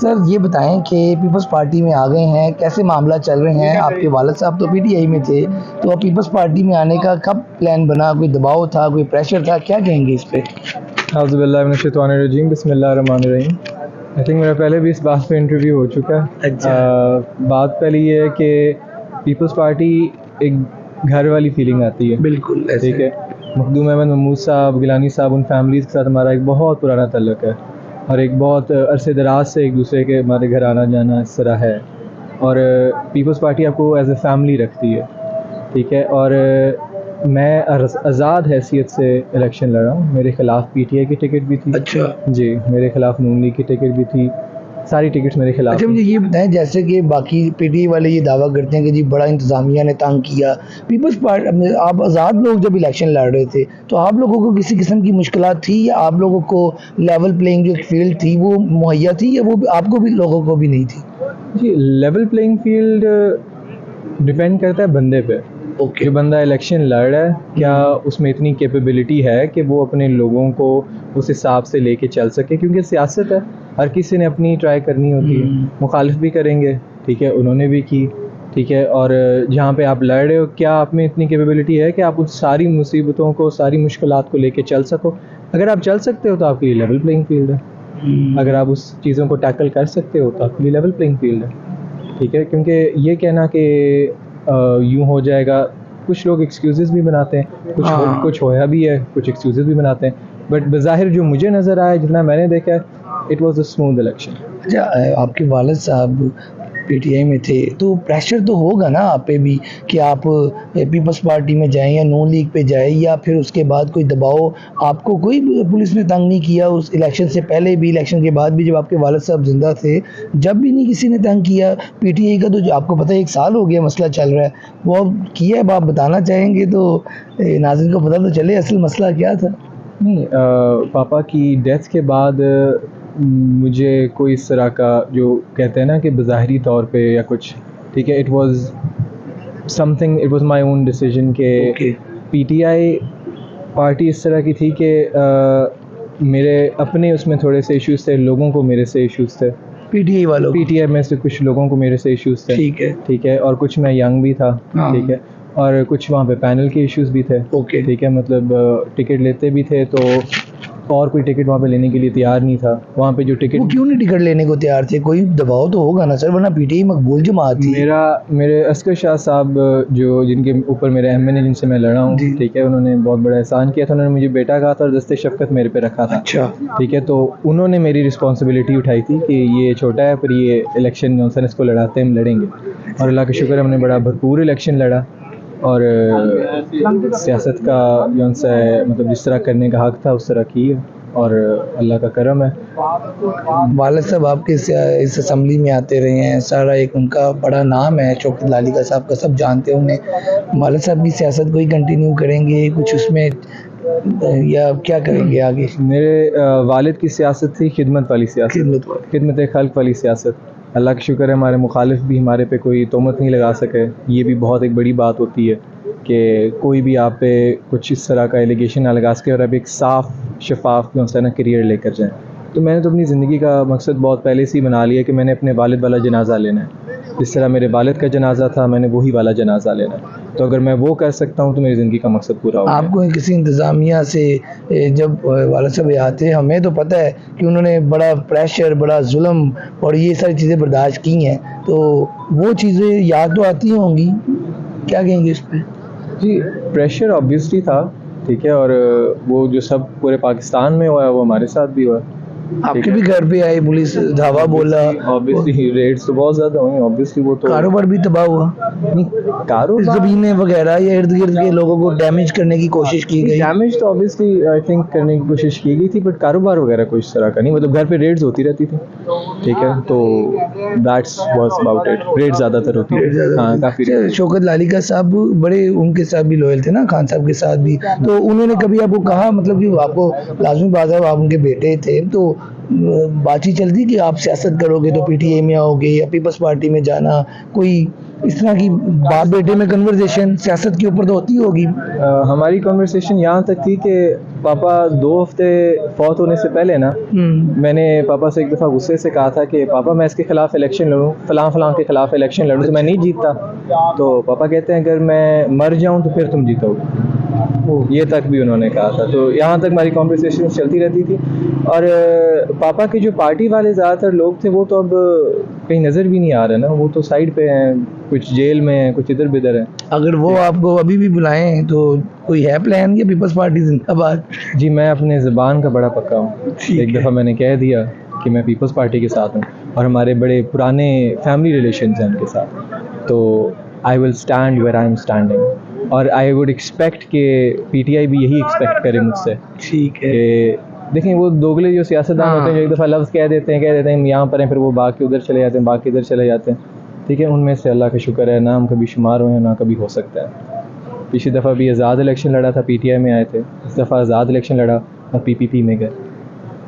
Sir ये बताएं कि पीपल्स पार्टी में आ गए हैं, कैसे मामला चल रहे हैं? आपके वालिद साहब तो पीटीआई में थे, तो अब पीपल्स पार्टी में आने का कब प्लान बना? कोई दबाव था, कोई प्रेशर था, क्या कहेंगे इस पे? औज़ुबिल्लाहिमिनश्शैतानिर्रजीम, बिस्मिल्लाहिर्रहमानिर्रहीम। आई थिंक मेरा पहले भी इस बात पे इंटरव्यू हो चुका है। बात पहले ये है कि पीपल्स पार्टी एक घर वाली फीलिंग आती है। बिल्कुल ऐसे। ठीक है, मखदूम अहमद महमूद साहब, गिलानी साहब, उन फैमिलीज़ के साथ हमारा एक बहुत पुराना ताल्लुक़ है और एक बहुत अरसे दराज से एक दूसरे के हमारे घर आना जाना इस तरह है। और पीपल्स पार्टी आपको एज ए फैमिली रखती है। ठीक है, और मैं आज़ाद हैसियत से इलेक्शन लड़ा हूँ। मेरे ख़िलाफ़ पीटीआई की टिकट भी थी। अच्छा जी, मेरे ख़िलाफ़ नून लीग की टिकट भी थी, सारी टिकट्स मेरे खिलाफ। अच्छा, मुझे ये बताएं, जैसे कि बाकी पीटीआई वाले ये दावा करते हैं कि जी बड़ा इंतज़ामिया ने तंग किया पीपल्स पार्टी, आप आज़ाद लोग जब इलेक्शन लड़ रहे थे तो आप लोगों को किसी किस्म की मुश्किलात थी, या आप लोगों को लेवल प्लेइंग जो फील्ड थी वो मुहैया थी, या वो आपको भी लोगों को भी नहीं थी? जी, लेवल प्लेइंग फील्ड डिपेंड करता है बंदे पे। ओके। जो बंदा इलेक्शन लड़ रहा है, क्या उसमें इतनी कैपेबिलिटी है कि वो अपने लोगों को उस हिसाब से लेके चल सके, क्योंकि सियासत है, हर किसी ने अपनी ट्राई करनी होती है। मुखालिफ भी करेंगे, ठीक है, उन्होंने भी की, ठीक है। और जहाँ पे आप लड़ रहे हो, क्या आप में इतनी कैपेबिलिटी है कि आप उस सारी मुसीबतों को, सारी मुश्किलात को लेके चल सको? अगर आप चल सकते हो तो आपके लिए लेवल प्लेइंग फील्ड है। अगर आप उस चीज़ों को टैकल कर सकते हो तो आपके लिए लेवल प्लेइंग फील्ड है। ठीक है, क्योंकि ये कहना कि यूँ हो जाएगा, कुछ लोग एक्सक्यूज़ेस भी बनाते हैं, कुछ होया भी है, कुछ एक्सक्यूज़ेस भी बनाते हैं, बट बज़ाहिर जो मुझे नज़र आया, जितना मैंने देखा है, it was a smooth election. अच्छा, आपके वालिद साहब पीटीआई में थे तो प्रेशर तो होगा ना आप पे भी कि आप पीपल्स पार्टी में जाएं या नून लीग पे जाएं, या फिर उसके बाद कोई दबाव? आपको कोई पुलिस ने तंग नहीं किया उस इलेक्शन से पहले भी, इलेक्शन के बाद भी, जब आपके वालिद साहब जिंदा थे, जब भी नहीं किसी ने तंग किया? पीटीआई का तो आपको पता है 1 साल हो गया मसला चल रहा है, वो अब किया, अब आप बताना चाहेंगे तो नाज़रीन को पता तो चले असल मसला क्या था। नहीं, पापा की डेथ के बाद मुझे कोई इस तरह का, जो कहते हैं ना कि बज़ाहिरी तौर पे या कुछ, ठीक है, it was something, it was my own decision के पीटीआई पार्टी इस तरह की थी कि मेरे अपने उसमें थोड़े से इश्यूज़ थे, लोगों को मेरे से इश्यूज़ थे, पीटीआई में से कुछ लोगों को मेरे से इश्यूज़ थे। ठीक है, और कुछ मैं यंग भी था। ठीक है, और कुछ वहाँ पे पैनल के इश्यूज़ भी थे। ठीक है, मतलब टिकट लेते भी थे तो और कोई टिकट वहाँ पे लेने के लिए तैयार नहीं था। वहाँ पे जो टिकट, वो क्यों नहीं टिकट लेने को तैयार थे? कोई दबाव तो होगा ना सर, वरना पीटीआई मकबूल जमात थी। मेरे अस्कर शाह साहब, जो जिनके ऊपर मेरे अहम ने, जिनसे मैं लड़ा हूँ, ठीक है, उन्होंने बहुत बड़ा एहसान किया था। उन्होंने मुझे बेटा कहा था और दस्ते शफ़क़त मेरे पे रखा था। अच्छा। ठीक है, तो उन्होंने मेरी रिस्पॉन्सिबिलिटी उठाई थी कि ये छोटा है, पर ये इलेक्शन जो है इसको लड़ाते हम लड़ेंगे, और अल्लाह का शुक्र हमने बड़ा भरपूर इलेक्शन लड़ा। और सियासत का जो है, मतलब जिस तरह करने का हक़ था उस तरह की है, और अल्लाह का करम है। वालिद साहब आपके इस असम्बली में आते रहे हैं, सारा एक उनका बड़ा नाम है, शौकत लालिका साहब का, सब जानते हैं उन्हें। वालिद साहब की सियासत को ही कंटिन्यू करेंगे कुछ उसमें, या क्या करेंगे आगे? मेरे वालिद की सियासत थी खिदमत वाली सियासत, खिदमत खल्क़ वाली सियासत। अल्लाह का शुक्र है, हमारे मुखालिफ भी हमारे पे कोई तोहमत नहीं लगा सके। ये भी बहुत एक बड़ी बात होती है कि कोई भी आप पे कुछ इस तरह का एलिगेशन ना लगा सके और आप एक साफ़ शफाफ जो है ना करियर लेकर जाएँ। तो मैंने तो अपनी ज़िंदगी का मकसद बहुत पहले से ही बना लिया कि मैंने अपने वालिद वाला जनाज़ा लेना है। जिस तरह मेरे वालिद का जनाज़ा था, मैंने वही वाला जनाज़ा लेना है। तो अगर मैं वो कर सकता हूँ तो मेरी ज़िंदगी का मकसद पूरा हो गया। आपको किसी इंतज़ामिया से जब वालिद साहब आते हैं, हमें तो पता है कि उन्होंने बड़ा प्रेशर, बड़ा जुल्म और ये सारी चीज़ें बर्दाश्त की हैं, तो वो चीज़ें याद तो आती होंगी, क्या कहेंगे इस पर? जी, प्रेशर ऑब्वियसली था, ठीक है, और वो जो सब पूरे पाकिस्तान में हुआ है वो हमारे साथ भी हुआ है। आपके भी घर पे आई पुलिस, धावा बोला, ऑब्वियसली रेड्स तो बहुत ज़्यादा हुई, ऑब्वियसली वो तो कारोबार भी तबाह हुआ, ज़मीनें वगैरह या इर्द गिर्द के लोगों को डैमेज करने की कोशिश की गई। डैमेज तो ऑब्वियसली आई थिंक करने की कोशिश की गई थी, बट कारोबार वगैरह कोई इस तरह का नहीं, मतलब घर पे रेड्स होती रहती थी। ठीक है, तो that's was about it. Red ज़्यादातर होती है, हाँ, काफ़ी। शौकत लालिका साहब बड़े उनके साथ भी लॉयल थे ना, खान साहब के साथ भी, तो उन्होंने कभी आपको कहा, मतलब कि आपको लाजमी बात है आप उनके बेटे थे, तो बातचीत चलती कि आप सियासत करोगे तो पीटीआई में आओगे या पीपल्स पार्टी में जाना, कोई इस तरह की बाप बेटे में कन्वर्सेशन सियासत के ऊपर तो होती होगी? हमारी कन्वर्सेशन यहाँ तक थी कि पापा 2 हफ्ते फौत होने से पहले ना, मैंने पापा से एक दफ़ा गुस्से से कहा था कि पापा मैं इसके ख़िलाफ़ इलेक्शन लड़ूँ, फ़लाँ के ख़िलाफ़ इलेक्शन लड़ूँ तो मैं नहीं जीतता। तो पापा कहते हैं अगर मैं मर जाऊँ तो फिर तुम जीतोगे। ये तक भी उन्होंने कहा था। तो यहाँ तक हमारी कॉन्वर्सेशन चलती रहती थी। और पापा के जो पार्टी वाले ज़्यादातर लोग थे वो तो अब कहीं नज़र भी नहीं आ रहे ना, वो तो साइड पे हैं, कुछ जेल में हैं, कुछ इधर-बिधर हैं। अगर वो आपको अभी भी बुलाएं तो कोई है प्लान कि पीपल्स पार्टी जिंदाबाद? जी मैं अपने ज़बान का बड़ा पक्का हूँ। एक दफ़ा मैंने कह दिया कि मैं पीपल्स पार्टी के साथ हूँ और हमारे बड़े पुराने फैमिली रिलेशंस हैं उनके साथ, तो I will stand where I am standing. और आई वुड एक्सपेक्ट कि पीटीआई भी यही एक्सपेक्ट करे मुझसे। ठीक है। कि देखें वो दोगले जो सियासतदान होते हैं जो एक दफ़ा लफ्ज़ कह देते हैं हम यहाँ पर हैं, फिर वो बाकी उधर चले जाते हैं, बाकी इधर चले जाते हैं। ठीक है, उनमें से अल्लाह का शुक्र है ना हम कभी शुमार हुए हैं ना कभी हो सकता है। पिछली दफ़ा भी आज़ाद इलेक्शन लड़ा था, पीटीआई में आए थे, इस दफ़ा आज़ाद इलेक्शन लड़ा और पीपीपी में गए।